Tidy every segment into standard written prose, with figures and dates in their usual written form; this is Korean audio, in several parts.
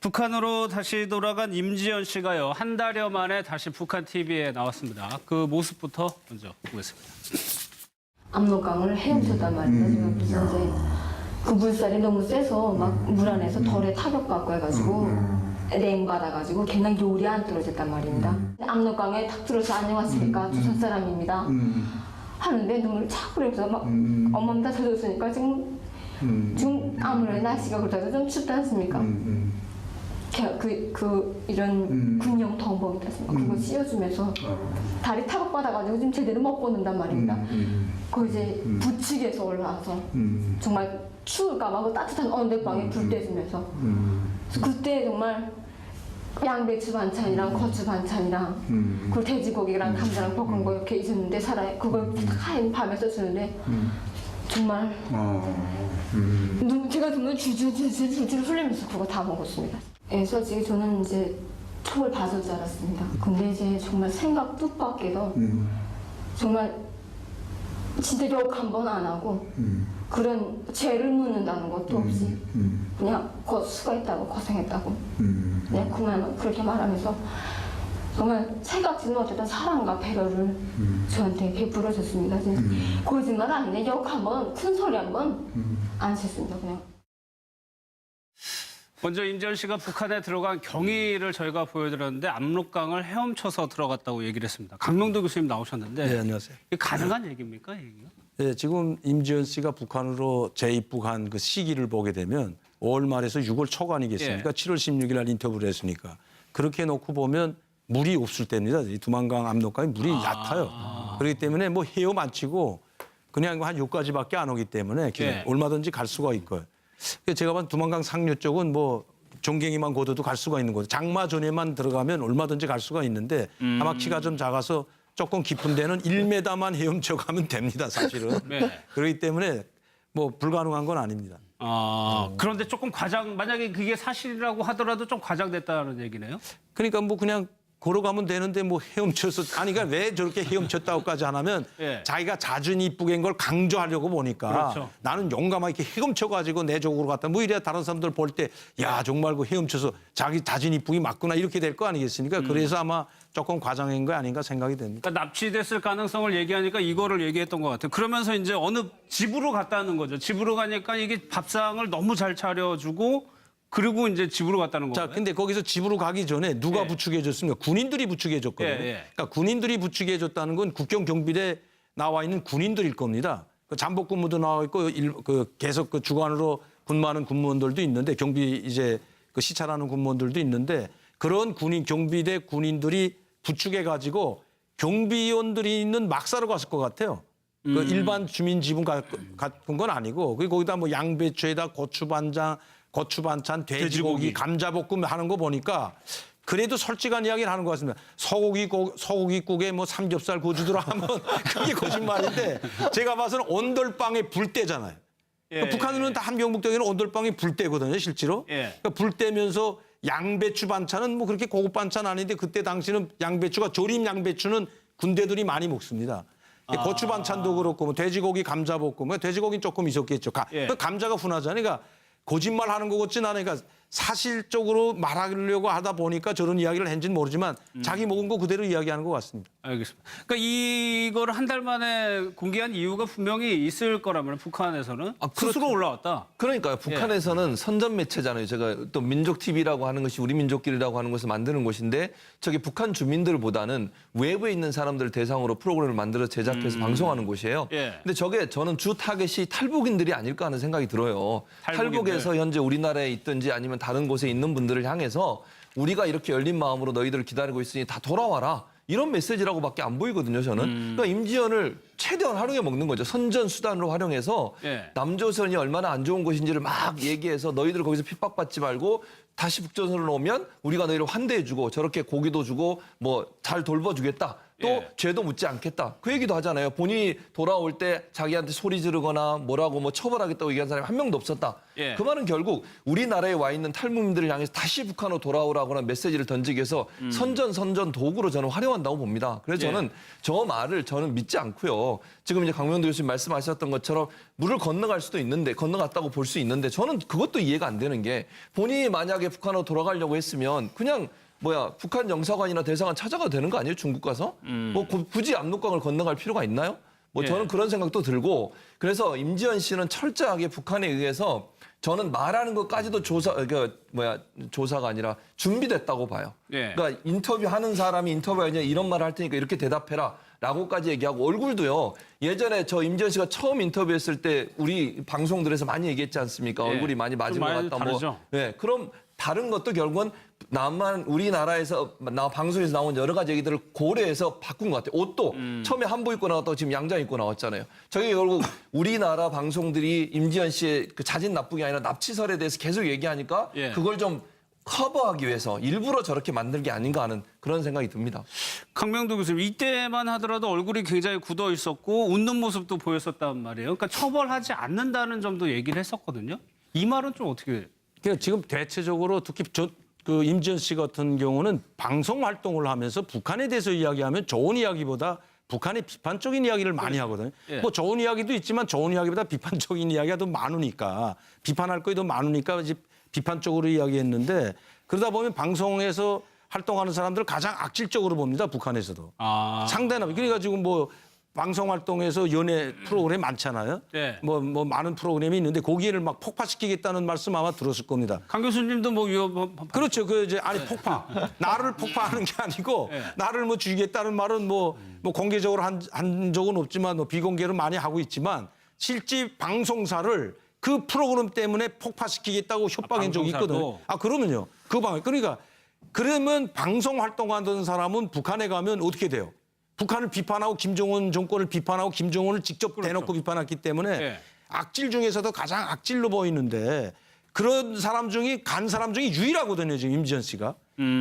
북한으로 다시 돌아간 임지연 씨가요. 한 달여 만에 다시 북한 TV에 나왔습니다. 그 모습부터 먼저 보겠습니다. 압록강을 헤엄쳤단 말이에요. 제가 무슨 이제 그 물살이 너무 세서 막 물 안에서 덜에 타격받고 해가지고 냉 받아가지고 걔는 요리 안 떨어졌단 말입니다. 압록강에 탁 들어서 안녕하십니까 조선 사람입니다. 하는데 눈물 착 흐르면서 막 엄마보다 젖었으니까 지금 아무래도 날씨가 그렇다고 좀 춥지 않습니까? 이런 군용 덤벙 있습니까? 그거 씌워주면서 다리 타격받아가지고 지금 제대로 못 걷는단 말입니다. 그 이제 부칙에서 올라와서 정말 추울까봐 그 따뜻한 언덕방에 불 떼주면서 그때 정말 양배추 반찬이랑 고추 반찬이랑 그 돼지고기랑 감자랑 볶은 거 이렇게 있었는데 그걸 하얀 밤에서 주는데 정말 제가 정말 줄줄 흘리면서 그거 다 먹었습니다. 그래서 지금 저는 이제 총을 받을 줄 알았습니다. 근데 이제 정말 생각 뜻밖에도 정말 진짜 욕 한 번 안 하고 그런 죄를 묻는다는 것도 없이 그냥 수고했다고 고생했다고 그냥 그만 그렇게 말하면서 정말 생각지는 못했던 사랑과 배려를 저한테 베풀어 줬습니다. 거짓말 아니네. 욕 한 번, 큰 소리 한 번 안 쳤습니다. 그냥. 먼저 임지연 씨가 북한에 들어간 경위를 저희가 보여드렸는데 압록강을 헤엄쳐서 들어갔다고 얘기를 했습니다. 강명도 교수님 나오셨는데 네, 안녕하세요. 이게 가능한 얘기입니까? 얘기가? 네, 지금 임지연 씨가 북한으로 재입국한 그 시기를 보게 되면 5월 말에서 6월 초간이겠습니까? 예. 7월 16일 날 인터뷰를 했으니까. 그렇게 놓고 보면 물이 없을 때입니다. 이 두만강 압록강이 물이 얕아요. 그렇기 때문에 뭐 헤엄 안 치고 그냥 한 여기까지밖에 안 오기 때문에 예. 얼마든지 갈 수가 있고요. 제가 본 두만강 상류 쪽은 뭐 종갱이만 걷어도 갈 수가 있는 거죠. 장마 전에만 들어가면 얼마든지 갈 수가 있는데 아마 키가 좀 작아서 조금 깊은 데는 1m만 헤엄쳐 가면 됩니다, 사실은. 네. 그렇기 때문에 뭐 불가능한 건 아닙니다. 그런데 조금 만약에 그게 사실이라고 하더라도 좀 과장됐다는 얘기네요? 그러니까 뭐 그냥 걸어가면 되는데 뭐 헤엄쳐서 아니 그러니까 왜 저렇게 헤엄쳤다고까지 안 하면 예. 자기가 자진 입국인 걸 강조하려고 보니까 그렇죠. 나는 용감하게 헤엄쳐가지고 내 쪽으로 갔다 뭐 이래야 다른 사람들 볼 때 야 정말 그 헤엄쳐서 자기 자진 입국이 맞구나 이렇게 될 거 아니겠습니까? 그래서 아마 조금 과장한 거 아닌가 생각이 됩니다. 그러니까 납치됐을 가능성을 얘기하니까 이거를 얘기했던 것 같아요. 그러면서 이제 어느 집으로 갔다는 거죠. 집으로 가니까 이게 밥상을 너무 잘 차려주고 그리고 이제 집으로 갔다는 자, 거예요. 근데 거기서 집으로 가기 전에 누가 예. 부축해 줬습니까? 군인들이 부축해 줬거든요. 예, 예. 그러니까 군인들이 부축해 줬다는 건 국경 경비대 나와 있는 군인들일 겁니다. 그 잠복 근무도 나와 있고 계속 그 주관으로 근무하는 군무원들도 있는데 경비 이제 그 시찰하는 군무원들도 있는데 그런 경비대 군인들이 부축해 가지고 경비원들이 있는 막사로 갔을 것 같아요. 그 일반 주민 지분 같은 건 아니고 거기다 뭐 양배추에다 고추 반찬, 돼지고기, 감자볶음 하는 거 보니까 그래도 솔직한 이야기를 하는 것 같습니다. 소고기국에 뭐 삼겹살 구워주더라 하면 그게 거짓말인데 제가 봐서는 온돌방에 불 때잖아요. 예, 북한은 다 함경북도에는 온돌방에 불 때거든요, 실제로. 예. 그러니까 불 때면서 양배추 반찬은 뭐 그렇게 고급 반찬 아닌데 그때 당시는 양배추가 조림 양배추는 군대들이 많이 먹습니다. 고추 반찬도 그렇고 뭐 돼지고기 감자볶음, 돼지고기는 조금 있었겠죠. 예. 그 감자가 훈하잖아요. 그러니까 거짓말하는 것 같진 않아요. 그러니까 사실적으로 말하려고 하다 보니까 저런 이야기를 했는지는 모르지만 자기 먹은 거 그대로 이야기하는 것 같습니다. 알겠습니다. 그러니까 이거를 한 달 만에 공개한 이유가 분명히 있을 거라면 북한에서는 스스로 올라왔다. 그러니까요. 북한에서는 선전 매체잖아요. 제가 또 민족 TV라고 하는 것이 우리 민족끼리라고 하는 것을 만드는 곳인데 저기 북한 주민들보다는 외부에 있는 사람들을 대상으로 프로그램을 만들어 제작해서 방송하는 곳이에요. 예. 근데 저게 저는 주 타겟이 탈북인들이 아닐까 하는 생각이 들어요. 탈북인들. 탈북에서 현재 우리나라에 있든지 아니면 다른 곳에 있는 분들을 향해서 우리가 이렇게 열린 마음으로 너희들을 기다리고 있으니 다 돌아와라. 이런 메시지라고밖에 안 보이거든요, 저는. 그러니까 임지연을 최대한 활용해 먹는 거죠. 선전 수단으로 활용해서 예. 남조선이 얼마나 안 좋은 곳인지를 막 얘기해서 너희들 거기서 핍박받지 말고 다시 북조선으로 오면 우리가 너희를 환대해주고 저렇게 고기도 주고 뭐 잘 돌봐주겠다. 또 예. 죄도 묻지 않겠다. 그 얘기도 하잖아요. 본인이 돌아올 때 자기한테 소리 지르거나 뭐라고 뭐 처벌하겠다고 얘기한 사람이 한 명도 없었다. 예. 그 말은 결국 우리나라에 와 있는 탈북민들을 향해서 다시 북한으로 돌아오라고는 메시지를 던지기 위해서 선전 도구로 저는 활용한다고 봅니다. 그래서 예. 저는 저 말을 저는 믿지 않고요. 지금 이제 강명도 교수님 말씀하셨던 것처럼 물을 건너갈 수도 있는데 건너갔다고 볼 수 있는데 저는 그것도 이해가 안 되는 게 본인이 만약에 북한으로 돌아가려고 했으면 그냥 북한 영사관이나 대사관 찾아가도 되는 거 아니에요? 중국 가서? 뭐 굳이 압록강을 건너갈 필요가 있나요? 뭐 예. 저는 그런 생각도 들고 그래서 임지연 씨는 철저하게 북한에 의해서 저는 말하는 것까지도 조사가 아니라 준비됐다고 봐요. 예. 그러니까 인터뷰하는 사람이 인터뷰하냐 이런 말을 할 테니까 이렇게 대답해라. 라고까지 얘기하고 얼굴도요. 예전에 저 임지연 씨가 처음 인터뷰했을 때 우리 방송들에서 많이 얘기했지 않습니까? 예. 얼굴이 많이 맞은 좀 것 많이 같다. 다르죠. 네, 그럼 다른 것도 결국은 우리나라에서 방송에서 나온 여러 가지 얘기들을 고려해서 바꾼 것 같아요. 옷도 처음에 한복 입고 나왔다고 지금 양장 입고 나왔잖아요. 저게 결국 우리나라 방송들이 임지연 씨의 그 자진 납북이 아니라 납치설에 대해서 계속 얘기하니까 예. 그걸 좀 커버하기 위해서 일부러 저렇게 만든 게 아닌가 하는 그런 생각이 듭니다. 강명도 교수님, 이때만 하더라도 얼굴이 굉장히 굳어 있었고 웃는 모습도 보였었단 말이에요. 그러니까 처벌하지 않는다는 점도 얘기를 했었거든요. 이 말은 좀 어떻게? 그러니까 지금 대체적으로 특히 그 임지연 씨 같은 경우는 방송 활동을 하면서 북한에 대해서 이야기하면 좋은 이야기보다 북한의 비판적인 이야기를 많이 하거든요. 예. 뭐 좋은 이야기도 있지만 좋은 이야기보다 비판적인 이야기가 더 많으니까 비판할 거이 더 많으니까 이제 비판적으로 이야기했는데 그러다 보면 방송에서 활동하는 사람들을 가장 악질적으로 봅니다. 북한에서도. 상대는 그러니까 지금 뭐 방송 활동에서 연예 프로그램 많잖아요. 네. 뭐 많은 프로그램이 있는데 거기를 막 폭파시키겠다는 말씀 아마 들었을 겁니다. 강 교수님도 뭐 그렇죠. 그 이제 아니 폭파. 나를 폭파하는 게 아니고 네. 나를 뭐 죽이겠다는 말은 뭐 공개적으로 한 적은 없지만 뭐 비공개로 많이 하고 있지만 실제 방송사를 그 프로그램 때문에 폭파시키겠다고 협박한 적이 있거든요. 그러면요. 그러니까 그러면 방송 활동하던 사람은 북한에 가면 어떻게 돼요? 북한을 비판하고 김정은 정권을 비판하고 김정은을 직접 대놓고 비판했기 때문에 네. 악질 중에서도 가장 악질로 보이는데 그런 사람 중에 간 사람 중에 유일하거든요. 지금 임지연 씨가.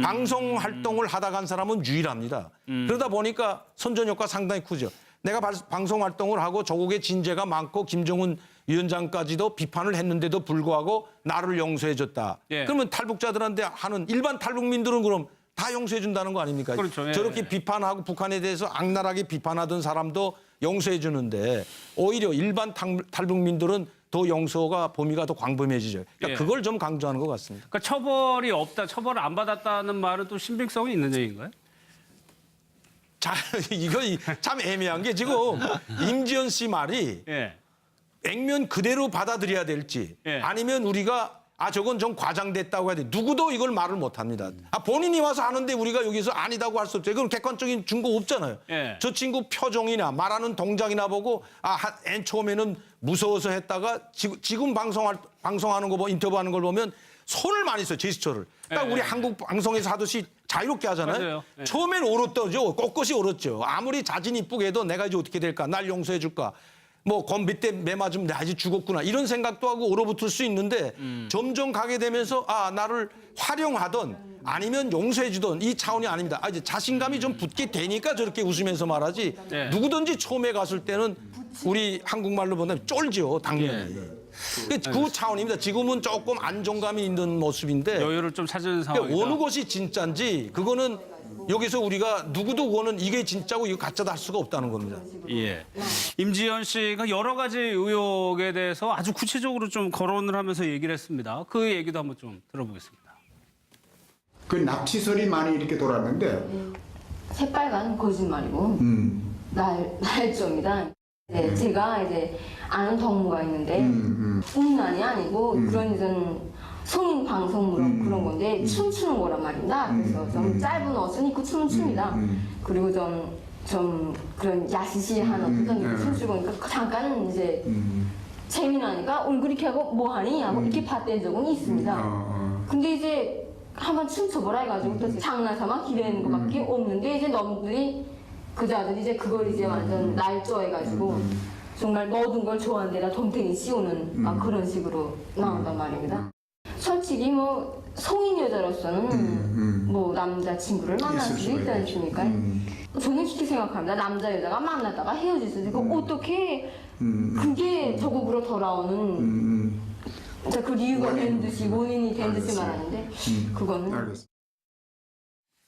방송 활동을 하다 간 사람은 유일합니다. 그러다 보니까 선전효과 상당히 크죠. 내가 방송 활동을 하고 조국의 진죄가 많고 김정은 위원장까지도 비판을 했는데도 불구하고 나를 용서해줬다. 예. 그러면 탈북자들한테 하는 일반 탈북민들은 그럼 다 용서해준다는 거 아닙니까? 그렇죠. 예. 저렇게 비판하고 북한에 대해서 악랄하게 비판하던 사람도 용서해주는데 오히려 일반 탈북민들은 더 용서가 범위가 더 광범해지죠. 그러니까 예. 그걸 좀 강조하는 것 같습니다. 그러니까 처벌이 없다, 처벌을 안 받았다는 말은 또 신빙성이 있는 얘기인가요? 자, 이거 참 애매한 게 지금 임지연 씨 말이 예. 액면 그대로 받아들여야 될지 예. 아니면 우리가 저건 좀 과장됐다고 해야 돼. 누구도 이걸 말을 못 합니다. 본인이 와서 하는데 우리가 여기서 아니다고 할 수 없죠. 그건 객관적인 증거 없잖아요. 예. 저 친구 표정이나 말하는 동작이나 보고 맨 처음에는 무서워서 했다가 지금 방송하는 거 인터뷰하는 걸 보면 손을 많이 써요. 제스처를. 딱 예. 우리 한국 방송에서 하듯이 자유롭게 하잖아요. 맞아요. 예. 처음엔 얼었죠. 꼿꼿이 얼었죠. 아무리 자진 이쁘게 해도 내가 이제 어떻게 될까? 날 용서해 줄까? 뭐 건비 때 매 맞으면 나 이제 죽었구나 이런 생각도 하고 얼어붙을 수 있는데 점점 가게 되면서 나를 활용하던 아니면 용서해 주던 이 차원이 아닙니다. 이제 자신감이 좀 붙게 되니까 저렇게 웃으면서 말하지 네. 누구든지 처음에 갔을 때는 우리 한국말로 보면 쫄죠 당연히. 그 차원입니다. 지금은 조금 안정감이 있는 모습인데 여유를 좀 찾은 상황이다. 어느 것이 진짜인지 그거는 여기서 우리가 누구도 그거는 이게 진짜고 이거 가짜다 할 수가 없다는 겁니다. 예. 임지연 씨가 여러 가지 의혹에 대해서 아주 구체적으로 좀 거론을 하면서 얘기를 했습니다. 그 얘기도 한번 좀 들어보겠습니다. 그 납치설이 많이 이렇게 돌았는데 새빨간 거짓말이고 날조입니다. 네, 제가 이제 아는 덕무가 있는데 음란이 아니고 그런 이런 성인 방송 그런 건데 춤추는 거란 말입니다. 그래서 좀 짧은 옷은 입고 춤은 춥니다. 그리고 좀 그런 야시시한 어떤 춤추고 그러니까 잠깐 이제 재미나니까 얼굴 이렇게 하고 뭐하니 하고 이렇게 봤던 적은 있습니다. 근데 이제 한번 춤춰보라 해가지고 또 장난삼아 기대는 것밖에 없는데 이제 너무들이 그자들이 이제 그걸 이제 완전 날조해가지고 정말 모든 걸 좋아하는 데다 덤탱이 씌우는 막 그런 식으로 나온단 말입니다. 솔직히 뭐 성인 여자로서는 뭐 남자친구를 만날 있을 수 수가 있지 있겠지. 않습니까? 저는 그렇게 생각합니다. 남자 여자가 만나다가 헤어질 수 있고 어떻게 그게 저국으로 돌아오는 그 이유가 된 듯이 원인이 된 듯이 알겠어요. 말하는데 그거는 알겠습니다.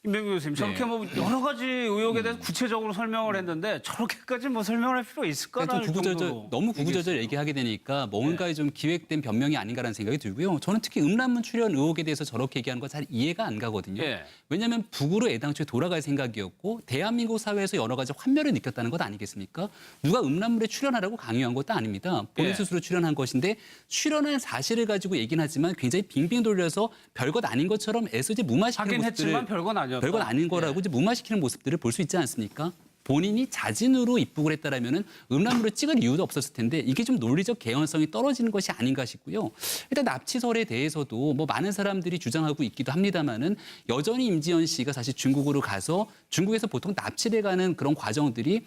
임병규 교수님 저렇게 뭐 여러 가지 의혹에 대해서 구체적으로 설명을 했는데 저렇게까지 뭐 설명을 할 필요가 있을까라는 그러니까 좀 구구절절 정도로 너무 구구절절 얘기하게 되니까 뭔가에 좀 기획된 변명이 아닌가라는 생각이 들고요. 저는 특히 음란문 출연 의혹에 대해서 저렇게 얘기하는 거 잘 이해가 안 가거든요. 예. 왜냐하면 북으로 애당초에 돌아갈 생각이었고 대한민국 사회에서 여러 가지 환멸을 느꼈다는 것 아니겠습니까? 누가 음란물에 출연하라고 강요한 것도 아닙니다. 본인 예. 스스로 출연한 것인데 출연한 사실을 가지고 얘기는 하지만 굉장히 빙빙 돌려서 별것 아닌 것처럼 애써 이제 무마시키는 하긴 모습들을 했지만 별건 아니었다. 별건 아닌 거라고 이제 무마시키는 모습들을 볼 수 있지 않습니까? 본인이 자진으로 입국을 했다라면은 음란물을 찍을 이유도 없었을 텐데 이게 좀 논리적 개연성이 떨어지는 것이 아닌가 싶고요. 일단 납치설에 대해서도 뭐 많은 사람들이 주장하고 있기도 합니다만은 여전히 임지연 씨가 사실 중국으로 가서 중국에서 보통 납치를 가는 그런 과정들이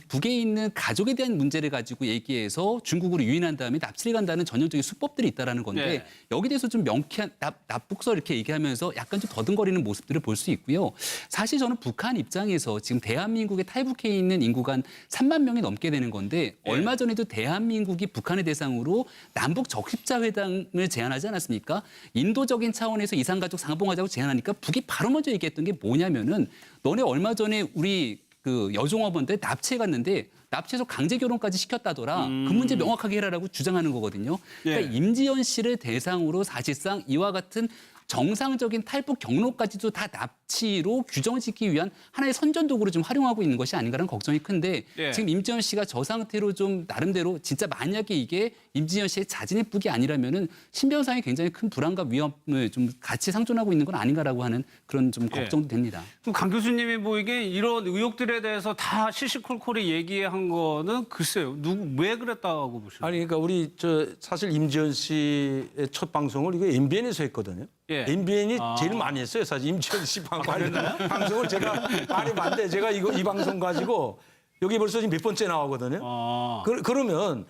북에 있는 가족에 대한 문제를 가지고 얘기해서 중국으로 유인한 다음에 납치를 간다는 전형적인 수법들이 있다라는 건데 네. 여기 대해서 좀 명쾌한 납북설 이렇게 얘기하면서 약간 좀 더듬거리는 모습들을 볼 수 있고요. 사실 저는 북한 입장에서 지금 대한민국에 탈북해 있는 인구가 한 3만 명이 넘게 되는 건데 얼마 전에도 대한민국이 북한을 대상으로 남북 적십자 회담을 제안하지 않았습니까? 인도적인 차원에서 이산가족 상봉하자고 제안하니까 북이 바로 먼저 얘기했던 게 뭐냐면은 너네 얼마 전에 우리 그 여종업원들 납치해 갔는데 납치해서 강제 결혼까지 시켰다더라. 그 문제 명확하게 해라라고 주장하는 거거든요. 그러니까 예. 임지연 씨를 대상으로 사실상 이와 같은 정상적인 탈북 경로까지도 다 납치로 규정짓기 위한 하나의 선전도구로 좀 활용하고 있는 것이 아닌가라는 걱정이 큰데 예. 지금 임지연 씨가 저 상태로 좀 나름대로 진짜 만약에 이게 임지연 씨의 자진의 북이 아니라면은 신변상에 굉장히 큰 불안과 위험을 좀 같이 상존하고 있는 건 아닌가라고 하는 그런 좀 걱정도 됩니다. 그럼 강 교수님이 보이기에 이런 의혹들에 대해서 다 시시콜콜이 얘기한 거는 글쎄요. 왜 그랬다고 보시나요? 아니 그러니까 우리 저 사실 임지연 씨의 첫 방송을 이거 MBN에서 했거든요. 예. MBN이 제일 많이 했어요. 사실 임지연 씨 관련된 방송을 제가 많이 봤는데 제가 이 방송 가지고 여기 벌써 지금 몇 번째 나오거든요. 아. 그러면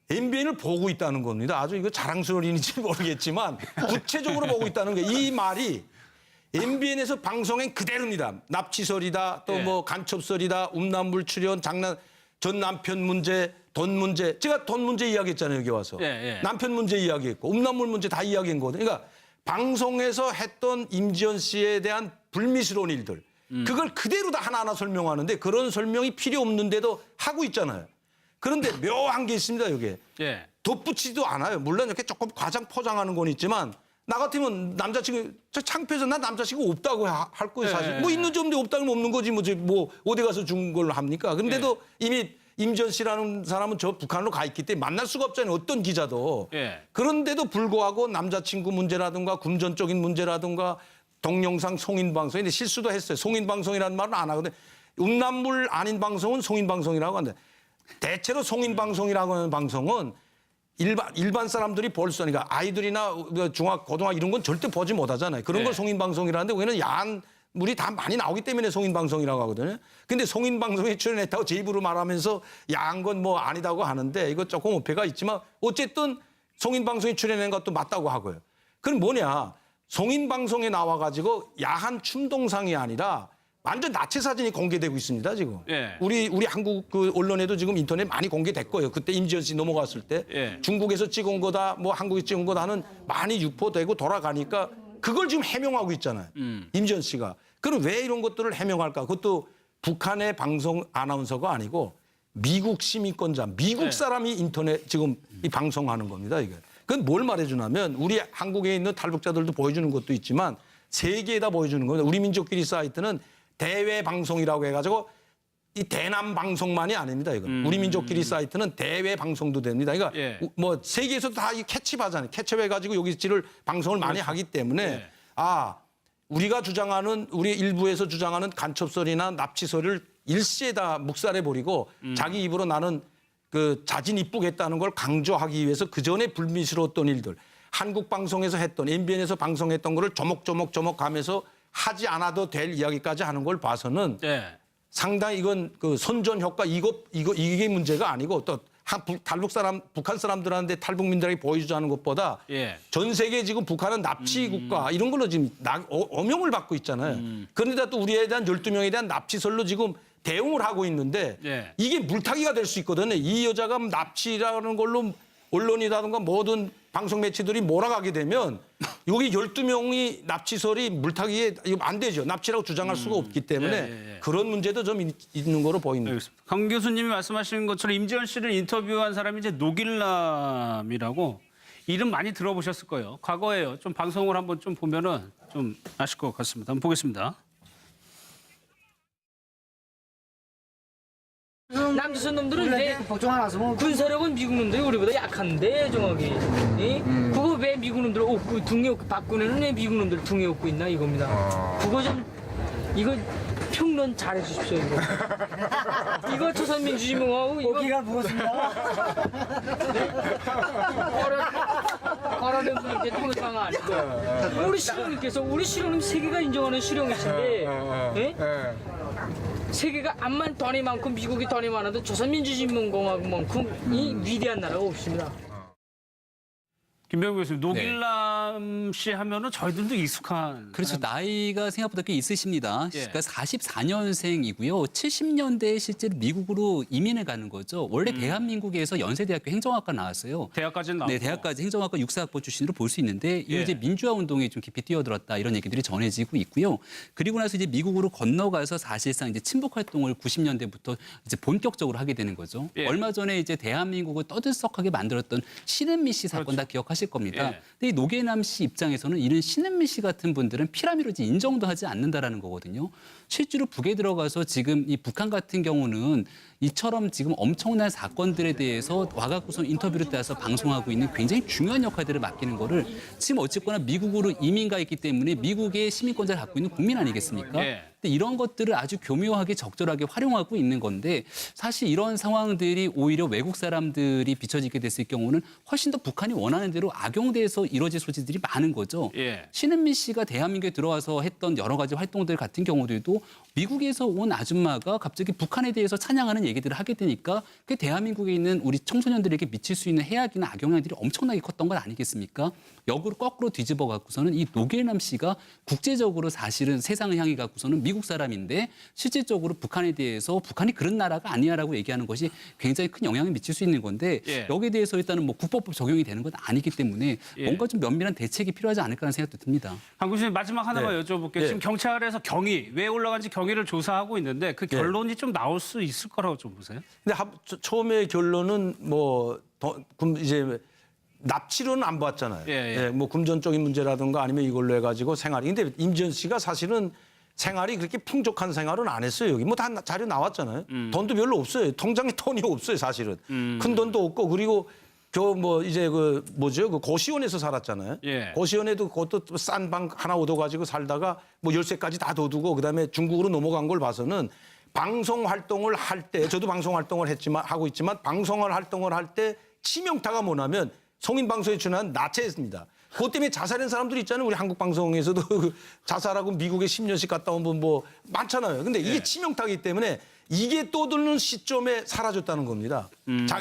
MBN을 보고 있다는 겁니다. 아주 이거 자랑스러운 일인지 모르겠지만 구체적으로 보고 있다는 게 이 말이 MBN에서 방송한 그대로입니다. 납치설이다, 또 예. 뭐 간첩설이다, 음란물 출연, 전 남편 문제, 돈 문제. 제가 돈 문제 이야기했잖아요, 여기 와서. 예, 예. 남편 문제 이야기했고, 음란물 문제 다 이야기한 거거든요. 그러니까 방송에서 했던 임지연 씨에 대한 불미스러운 일들. 그걸 그대로 다 하나하나 설명하는데 그런 설명이 필요 없는데도 하고 있잖아요. 그런데 묘한 게 있습니다, 여기에. 예. 덧붙이지도 않아요. 물론 이렇게 조금 과장 포장하는 건 있지만 나 같으면 남자친구 저 창피해서 나 남자친구 없다고 할 거예요, 사실. 예. 뭐 있는지 없는데 없다면 없는 거지 뭐 어디 가서 준 걸 합니까? 근데도 이미 임지연 씨라는 사람은 저 북한으로 가 있기 때문에 만날 수가 없잖아요. 어떤 기자도. 예. 그런데도 불구하고 남자친구 문제라든가 금전적인 문제라든가 동영상 송인방송인데 실수도 했어요. 송인방송이라는 말은 안 하거든요. 음란물 아닌 방송은 송인방송이라고 하는데 대체로 송인방송이라고 하는 방송은 일반 사람들이 볼 수 없으니까 아이들이나 중학, 고등학 이런 건 절대 보지 못하잖아요. 그런 걸 네. 송인방송이라는데 우리는 야한 물이 다 많이 나오기 때문에 송인방송이라고 하거든요. 근데 송인방송에 출연했다고 제 입으로 말하면서 야한 건 뭐 아니다고 하는데 이거 조금 오해가 있지만 어쨌든 송인방송에 출연한 것도 맞다고 하고요. 그럼 뭐냐. 송인방송에 나와가지고 야한 춤동상이 아니라 완전 나체 사진이 공개되고 있습니다, 지금. 예. 우리 한국 그 언론에도 지금 인터넷 많이 공개됐고요. 그때 임지연 씨 넘어갔을 때 예. 중국에서 찍은 거다, 뭐 한국에 찍은 거다는 많이 유포되고 돌아가니까 그걸 지금 해명하고 있잖아요. 임지연 씨가. 그럼 왜 이런 것들을 해명할까? 그것도 북한의 방송 아나운서가 아니고 미국 시민권자, 미국 사람이 인터넷 지금 이 방송하는 겁니다, 이게. 그건 뭘 말해주냐면 우리 한국에 있는 탈북자들도 보여주는 것도 있지만 세계에다 보여주는 겁니다. 우리 민족끼리 사이트는 대외 방송이라고 해가지고 이 대남 방송만이 아닙니다. 이건 우리 민족끼리 사이트는 대외 방송도 됩니다. 그러니까 예. 뭐 세계에서도 다 이 캐치하잖아요. 캐치해가지고 여기지를 방송을 많이 하기 때문에 예. 우리가 주장하는 우리 일부에서 주장하는 간첩설이나 납치설을 일시에다 묵살해 버리고 자기 입으로 나는 그 자진 입국했다는 걸 강조하기 위해서 그 전에 불미스러웠던 일들 한국 방송에서 했던 MBN에서 방송했던 거를 조목조목 가면서 하지 않아도 될 이야기까지 하는 걸 봐서는 예. 상당히 이건 그 선전 효과 이게 문제가 아니고 또 북한 사람들한테 탈북민들에게 보여주자는 것보다 예. 전 세계 지금 북한은 납치 국가 이런 걸로 지금 어명을 받고 있잖아요. 그런데 또 우리에 대한 12명에 대한 납치설로 지금 대응을 하고 있는데 예. 이게 물타기가 될 수 있거든요. 이 여자가 납치라는 걸로 언론이라든가 모든 방송 매체들이 몰아가게 되면 여기 12명이 납치설이 물타기에 이거 안 되죠. 납치라고 주장할 수가 없기 때문에 예. 그런 문제도 좀 있는 거로 보입니다. 알겠습니다. 강 교수님이 말씀하신 것처럼 임지연 씨를 인터뷰한 사람이 이제 노길남이라고 이름 많이 들어보셨을 거예요. 과거에요. 좀 방송을 한번 좀 보면은 좀 아실 것 같습니다. 한번 보겠습니다. 남조선 놈들은 왜 군사력은 미국 놈들이 우리보다 약한데 정확히 그거 왜 미국 놈들 업고 등에 업고 박근혜는 왜 미국 놈들 등에 업고 있나 이겁니다. 그거 좀 이거 평론 잘해 주십시오 이거. 이거 조선민주주의하고 이거 고기가 무겁습니다. 거라님들한테 통상 아니고 우리 실령님께서 우리 실령님 세계가 인정하는 실령이신데 예? 세계가 암만 돈이 많고 미국이 돈이 많아도 조선민주주의공화국만큼 이 위대한 나라가 없습니다. 김병규 교수님, 노길남 씨 하면은 저희들도 익숙한. 그렇죠. 나이가 생각보다 꽤 있으십니다. 예. 그러니까 44년생이고요. 70년대에 실제로 미국으로 이민을 가는 거죠. 원래 대한민국에서 연세대학교 행정학과 나왔어요. 대학까지는 나오고. 네, 대학까지 행정학과 육사학부 출신으로 볼 수 있는데 이 예. 이제 민주화 운동에 좀 깊이 뛰어들었다 이런 얘기들이 전해지고 있고요. 그리고 나서 이제 미국으로 건너가서 사실상 이제 친북 활동을 90년대부터 이제 본격적으로 하게 되는 거죠. 예. 얼마 전에 이제 대한민국을 떠들썩하게 만들었던 신은미 씨 사건 다 기억하실 겁니다. 예. 근데 이 노계남 씨 입장에서는 이런 신은미 씨 같은 분들은 피라미로 이제 인정도 하지 않는다라는 거거든요. 실제로 북에 들어가서 지금 이 북한 같은 경우는 이처럼 지금 엄청난 사건들에 대해서 와갖고서 인터뷰를 따서 방송하고 있는 굉장히 중요한 역할들을 맡기는 거를 지금 어쨌거나 미국으로 이민 가 있기 때문에 미국의 시민권자를 갖고 있는 국민 아니겠습니까? 예. 근데 이런 것들을 아주 교묘하게 적절하게 활용하고 있는 건데 사실 이런 상황들이 오히려 외국 사람들이 비춰지게 됐을 경우는 훨씬 더 북한이 원하는 대로 악용돼서 이루어질 소지들이 많은 거죠. 예. 신은미 씨가 대한민국에 들어와서 했던 여러 가지 활동들 같은 경우들도 미국에서 온 아줌마가 갑자기 북한에 대해서 찬양하는 얘기들을 하게 되니까 그 대한민국에 있는 우리 청소년들에게 미칠 수 있는 해악이나 악영향들이 엄청나게 컸던 건 아니겠습니까? 역으로 거꾸로 뒤집어 갖고서는 이 노길남 씨가 국제적으로 사실은 세상을 향해 갖고서는 미국 사람인데 실질적으로 북한에 대해서 북한이 그런 나라가 아니야라고 얘기하는 것이 굉장히 큰 영향을 미칠 수 있는 건데 예. 여기에 대해서 일단은 뭐 국법법 적용이 되는 건 아니기 때문에 예. 뭔가 좀 면밀한 대책이 필요하지 않을까라는 생각도 듭니다. 강 교수님 마지막 하나만 네. 여쭤볼게요. 네. 지금 경찰에서 경위, 왜 올라간지 경위를 조사하고 있는데 그 결론이 좀 나올 수 있을 거라고 좀 보세요? 근데 처음에 결론은 이제 납치로는 안 봤잖아요. 예. 뭐 금전적인 문제라든가 아니면 이걸로 해가지고 생활이. 근데 임지연 씨가 사실은 생활이 그렇게 풍족한 생활은 안 했어요. 여기 뭐 다 자료 나왔잖아요. 돈도 별로 없어요. 통장에 돈이 없어요, 사실은. 큰 돈도 없고 그리고 그 고시원에서 살았잖아요. 예. 고시원에도 그것도 싼 방 하나 얻어가지고 살다가 뭐 열쇠까지 다 둬두고 그다음에 중국으로 넘어간 걸 봐서는 방송 활동을 할 때 저도 방송 활동을 하고 있지만 방송 활동을 할 때 치명타가 뭐냐면 성인 방송에 준한 나체입니다. 그것 때문에 자살한 사람들이 있잖아요. 우리 한국 방송에서도 자살하고 미국에 10년씩 갔다 온 분 뭐 많잖아요. 근데 이게 치명타이기 때문에 이게 떠드는 시점에 사라졌다는 겁니다.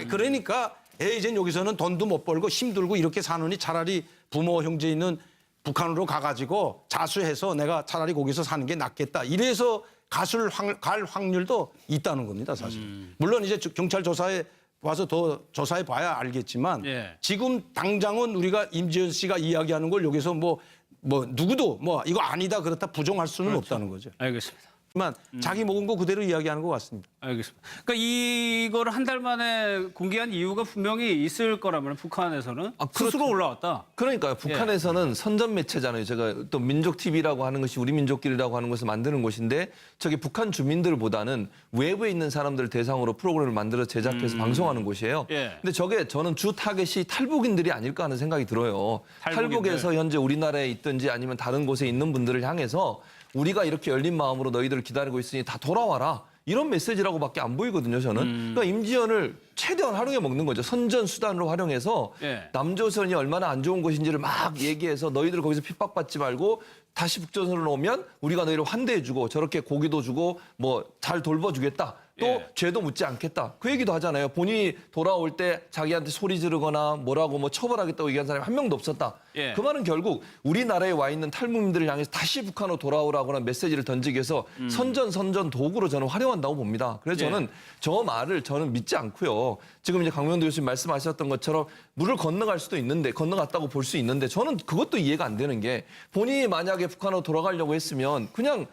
그러니까 이제 여기서는 돈도 못 벌고 힘들고 이렇게 사느니 차라리 부모 형제 있는 북한으로 가가지고 자수해서 내가 차라리 거기서 사는 게 낫겠다. 이래서 갈 확률도 있다는 겁니다, 사실. 물론 이제 경찰 조사에 와서 더 조사해 봐야 알겠지만 예. 지금 당장은 우리가 임지연 씨가 이야기하는 걸 여기서 뭐 누구도 이거 아니다 그렇다 부정할 수는 없다는 거죠. 알겠습니다. 하지만 자기 먹은 거 그대로 이야기하는 것 같습니다. 알겠습니다. 그러니까 이거를 한 달 만에 공개한 이유가 분명히 있을 거라면 북한에서는 스스로 올라왔다. 그러니까요. 북한에서는 선전 매체잖아요. 제가 또 민족 TV라고 하는 것이 우리 민족끼리라고 하는 것을 만드는 곳인데 저게 북한 주민들보다는 외부에 있는 사람들을 대상으로 프로그램을 만들어 제작해서 방송하는 곳이에요. 예. 근데 저게 저는 주 타겟이 탈북인들이 아닐까 하는 생각이 들어요. 탈북인들. 탈북에서 현재 우리나라에 있든지 아니면 다른 곳에 있는 분들을 향해서 우리가 이렇게 열린 마음으로 너희들을 기다리고 있으니 다 돌아와라. 이런 메시지라고밖에 안 보이거든요, 저는. 그러니까 임지연을 최대한 활용해 먹는 거죠. 선전 수단으로 활용해서 예. 남조선이 얼마나 안 좋은 곳인지를 막 얘기해서 너희들 거기서 핍박받지 말고 다시 북조선으로 오면 우리가 너희를 환대해주고 저렇게 고기도 주고 뭐 잘 돌봐주겠다. 또 예. 죄도 묻지 않겠다. 그 얘기도 하잖아요. 본인이 돌아올 때 자기한테 소리 지르거나 뭐라고 뭐 처벌하겠다고 얘기한 사람이 한 명도 없었다. 예. 그 말은 결국 우리나라에 와 있는 탈북민들을 향해서 다시 북한으로 돌아오라거나 메시지를 던지기 위해서 선전 도구로 저는 활용한다고 봅니다. 그래서 예. 저는 저 말을 저는 믿지 않고요. 지금 이제 강명도 교수님 말씀하셨던 것처럼 물을 건너갈 수도 있는데 건너갔다고 볼 수 있는데 저는 그것도 이해가 안 되는 게 본인이 만약에 북한으로 돌아가려고 했으면 그냥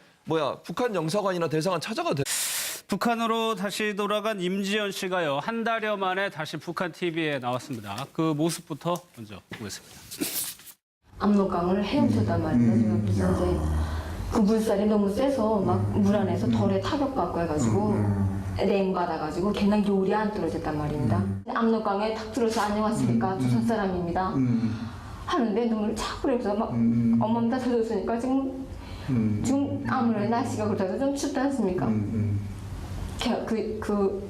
북한 영사관이나 대사관 찾아가도 돼. 북한으로 다시 돌아간 임지연 씨가요. 한 달여 만에 다시 북한 TV에 나왔습니다. 그 모습부터 먼저 보겠습니다. 압록강을 헤엄쳤단 말입니다. 제가 그래서 이제 그 물살이 너무 세서 막 물 안에서 덜에 타격받고 해가지고 냉 받아가지고 걔는 요리 안 떨어졌단 말입니다. 압록강에 탁 들어서 안녕하십니까 조선 사람입니다. 하는데 눈물이 착 흐르면서 막 엄마는 다 젖었으니까 지금 아무래도 날씨가 그렇다고 좀 춥지 않습니까?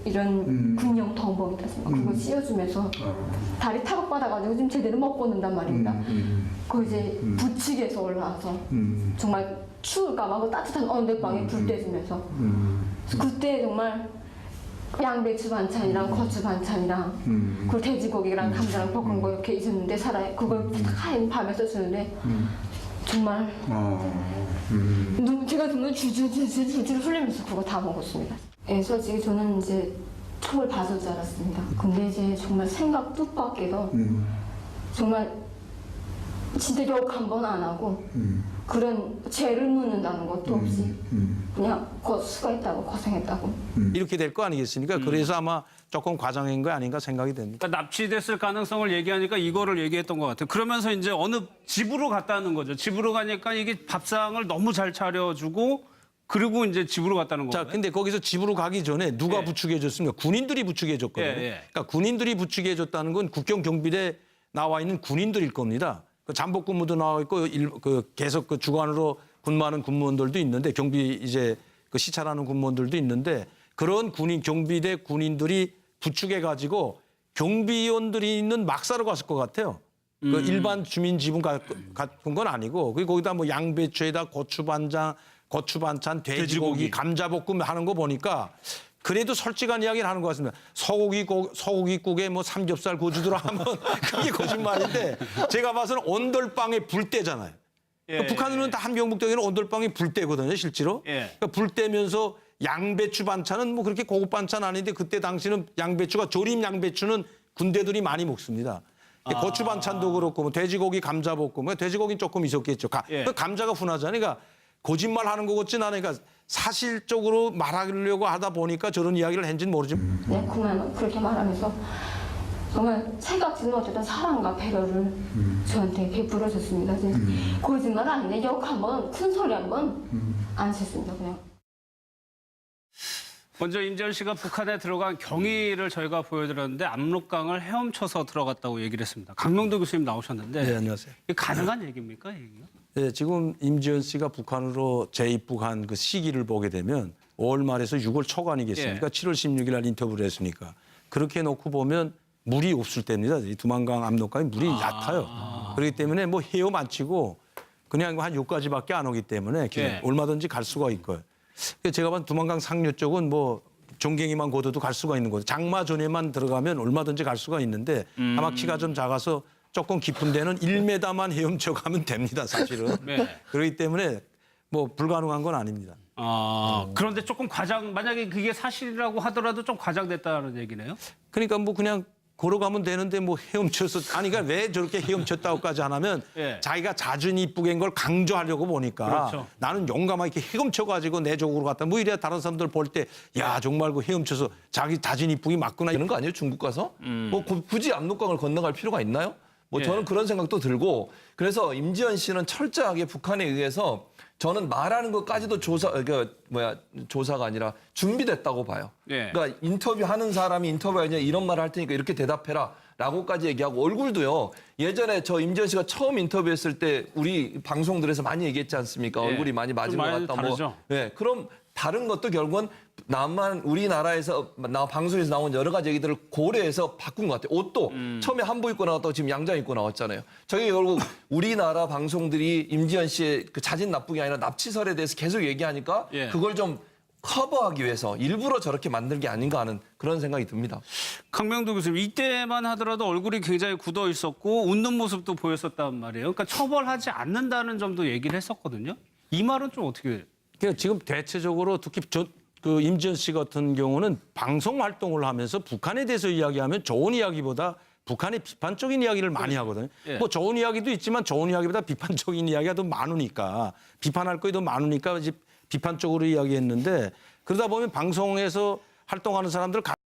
이런 군용 덤벙 있지 않습니까? 그거 씌워주면서 다리 타격받아가지고 지금 제대로 못 걷는단 말입니다. 그 이제 부칙에서 올라와서 정말 추울까봐 그 따뜻한 언덕방에 불 떼주면서 그때 정말 양배추 반찬이랑 고추 반찬이랑 그리고 돼지고기랑 감자랑 볶은 거 이렇게 있었는데 그걸 하얀 밤에서 주는데 정말 제가 정말 줄줄 흘리면서 그거 다 먹었습니다. 솔직히 저는 이제 총을 봐줄 줄 알았습니다. 근데 이제 정말 생각 뜻밖에도 정말 진짜 욕 한 번 안 하고 그런 죄를 묻는다는 것도 없이 그냥 수고했다고 고생했다고 이렇게 될 거 아니겠습니까? 그래서 아마 조금 과장인 거 아닌가 생각이 됩니다. 그러니까 납치됐을 가능성을 얘기하니까 이거를 얘기했던 것 같아요. 그러면서 이제 어느 집으로 갔다는 거죠. 집으로 가니까 이게 밥상을 너무 잘 차려주고 그리고 이제 집으로 갔다는 자, 거예요. 근데 거기서 집으로 가기 전에 누가 예. 부축해줬습니까? 군인들이 부축해줬거든요. 예, 예. 그러니까 군인들이 부축해줬다는 건 국경 경비대 나와 있는 군인들일 겁니다. 그 잠복 근무도 나와 있고 계속 그 주관으로 근무하는 군무원들도 있는데 경비 이제 그 시찰하는 군무원들도 있는데 그런 경비대 군인들이 부축해 가지고 경비원들이 있는 막사로 갔을 것 같아요. 그 일반 주민 지분 같은 건 아니고 거기다 뭐 양배추에다 고추 반찬, 돼지고기, 감자볶음 하는 거 보니까 그래도 솔직한 이야기를 하는 것 같습니다. 소고기국에 뭐 삼겹살 구워주더라 하면 그게 거짓말인데 제가 봐서는 온돌방에 불 때잖아요. 그러니까 북한은 다 한경북도에는 온돌방에 불 때거든요, 실제로. 예. 그러니까 불 때면서 양배추 반찬은 뭐 그렇게 고급 반찬 아닌데 그때 당시는 조림 양배추는 군대들이 많이 먹습니다. 고추 반찬도 그렇고 뭐 돼지고기 감자볶음, 돼지고기는 조금 있었겠죠. 예. 감자가 훈하잖아요. 그러니까 거짓말 하는 것 같진 않으니까 사실적으로 말하려고 하다 보니까 저런 이야기를 했는지는 모르지만. 네, 그렇게 말하면서 정말 생각지도 못했던 사랑과 배려를 저한테 베풀어 줬습니다. 거짓말 아닌데 욕 한번 큰 소리 한번 안 쳤습니다. 그냥. 먼저 임지연 씨가 북한에 들어간 경위를 저희가 보여드렸는데 압록강을 헤엄쳐서 들어갔다고 얘기를 했습니다. 강명도 교수님 나오셨는데 네, 안녕하세요. 이게 가능한 얘기입니까? 얘기가? 네, 지금 임지연 씨가 북한으로 재입국한 그 시기를 보게 되면 5월 말에서 6월 초 아니겠습니까? 예. 7월 16일 날 인터뷰를 했으니까. 그렇게 놓고 보면 물이 없을 때입니다. 이 두만강 압록강이 물이 얕아요. 그렇기 때문에 뭐 헤엄 안 치고 그냥 한 여기까지밖에 안 오기 때문에 예. 얼마든지 갈 수가 있고요. 제가 본 두만강 상류 쪽은 뭐 종갱이만 걷어도 갈 수가 있는 거죠. 장마 전에만 들어가면 얼마든지 갈 수가 있는데 아마 키가 좀 작아서 조금 깊은 데는 1m만 헤엄쳐 가면 됩니다, 사실은. 네. 그렇기 때문에 뭐 불가능한 건 아닙니다. 그런데 조금 만약에 그게 사실이라고 하더라도 좀 과장됐다는 얘기네요. 그러니까 뭐 그냥 걸어가면 되는데 뭐 헤엄쳐서 그러니까 왜 저렇게 헤엄쳤다고까지 안 하면 예. 자기가 자진 이쁘게인 걸 강조하려고 보니까 그렇죠. 나는 용감하게 헤엄쳐가지고 내 쪽으로 갔다 뭐 이래야 다른 사람들 볼 때 야 정말 그 헤엄쳐서 자기 자진 이쁘기 맞구나 되는 거 아니에요? 중국 가서? 뭐 굳이 압록강을 건너갈 필요가 있나요? 뭐 저는 그런 생각도 들고 그래서 임지연 씨는 철저하게 북한에 의해서 저는 말하는 것까지도 조사가 아니라 준비됐다고 봐요. 예. 그러니까 인터뷰하는 사람이 인터뷰하냐 이런 말을 할 테니까 이렇게 대답해라. 라고까지 얘기하고 얼굴도요. 예전에 저 임지연 씨가 처음 인터뷰했을 때 우리 방송들에서 많이 얘기했지 않습니까? 예. 얼굴이 많이 맞은 것 많이 같다. 다르죠. 예, 그럼 다른 것도 결국은 우리나라에서 방송에서 나온 여러 가지 얘기들을 고려해서 바꾼 것 같아요. 옷도 처음에 한복 입고 나왔다고 지금 양장 입고 나왔잖아요. 저게 결국 우리나라 방송들이 임지연 씨의 그 자진 납북이 아니라 납치설에 대해서 계속 얘기하니까 예. 그걸 좀 커버하기 위해서 일부러 저렇게 만든 게 아닌가 하는 그런 생각이 듭니다. 강명도 교수님, 이때만 하더라도 얼굴이 굉장히 굳어 있었고 웃는 모습도 보였었단 말이에요. 그러니까 처벌하지 않는다는 점도 얘기를 했었거든요. 이 말은 좀 어떻게? 그러니까 지금 대체적으로 특히 그 임지연 씨 같은 경우는 방송 활동을 하면서 북한에 대해서 이야기하면 좋은 이야기보다 북한의 비판적인 이야기를 많이 하거든요. 예. 뭐 좋은 이야기도 있지만 좋은 이야기보다 비판적인 이야기가 더 많으니까 비판할 거이 더 많으니까 이제 비판적으로 이야기했는데 그러다 보면 방송에서 활동하는 사람들